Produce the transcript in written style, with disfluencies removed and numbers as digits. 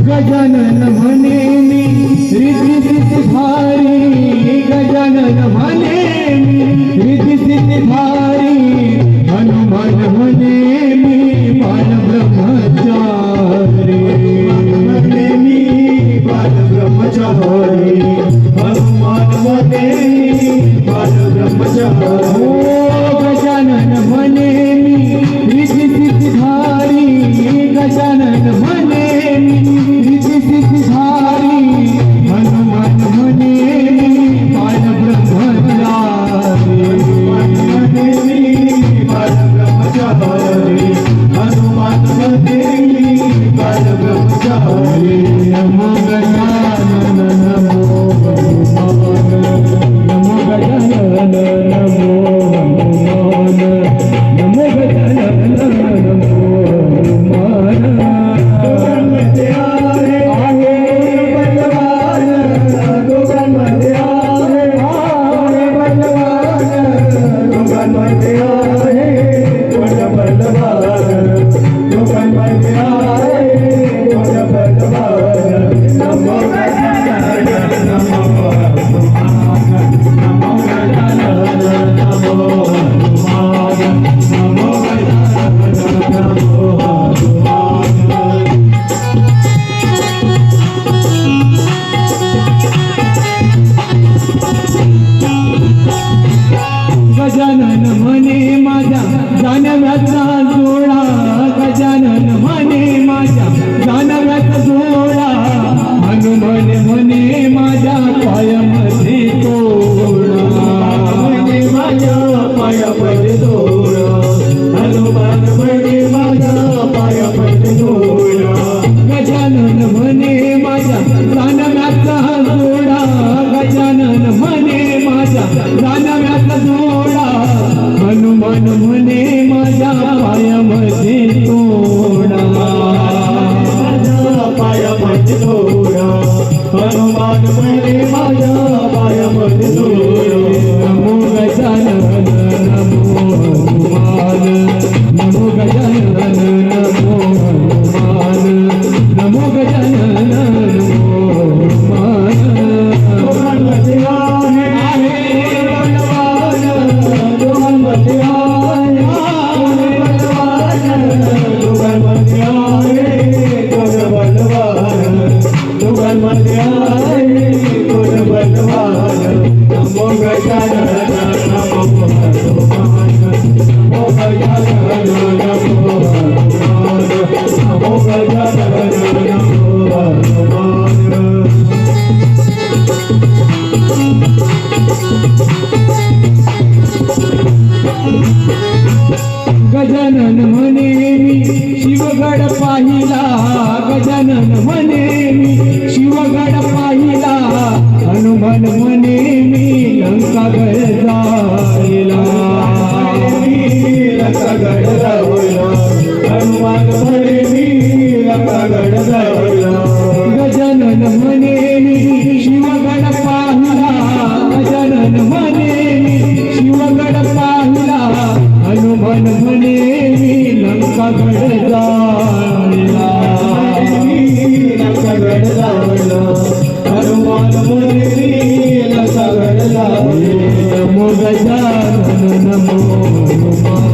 गजानन म्हणे मी रिद्धी सिद्धी धारी, गजानन म्हणे मी रिद्धी सिद्धी धारी, हनुमान म्हणे मी बाल ब्रह्मचारी, म्हणे मी बाल ब्रह्मचारी, हनुमान म्हणे बाल ब्रह्मचारी. गजानन म्हणे मी रिद्धी सिद्धी धारी, गजानन म्हणे धारी, हनुमान म्हणे बाल ब्रह्मचारी, बाल ब्रह्मचारी, हनुमान म्हणे बाल ब्रह्मचारी. नमो गजानन नमो हनुमान, नमो गजानन नमो हनुमान, नमो गजानन नमो हनुमान. गजानन म्हणे माझ्या जानव्याचा जोडा, गजानन म्हणे माझ्या जानव्याचा जोडा, हनुमान म्हणे माझ्या पायामध्ये तोडा, म्हणे माझ्या पायामध्ये तोडा, हनुमान म्हणे माझ्या पायामध्ये तोडा. गजानन म्हणे माझ्या जानव्याचा जोडा, गजानन म्हणे माझ्या जानव्याचा जोडा, हनुमान म्हणे माझ्या पायामध्ये तोडा, माझ्या पायामध्ये तोडा, हनुमान म्हणे माझ्या पायामध्ये तोडा. नमो गजानन नमो हनुमान, नमो गजानन नमो हनुमान, नमो गजानन नमो हनुमान. गजानन म्हणे मी शिवगड पाहिला, गजानन म्हणे मी शिवगड पाहिला, हनुमान म्हणे मी लंकागड जायला, लंकागड जायला, हनुमान म्हणे मी लंकागड जायला. गजानन म्हणे मी शिवगड पाहिला, गजानन म्हणे मी शिवगड पाहिला, हनुमान म्हणे मी लंकागड जायला, लंकागड जायला, हनुमान म्हणे मी लंकागड जायला. नमो गजानन नमो हनुमान.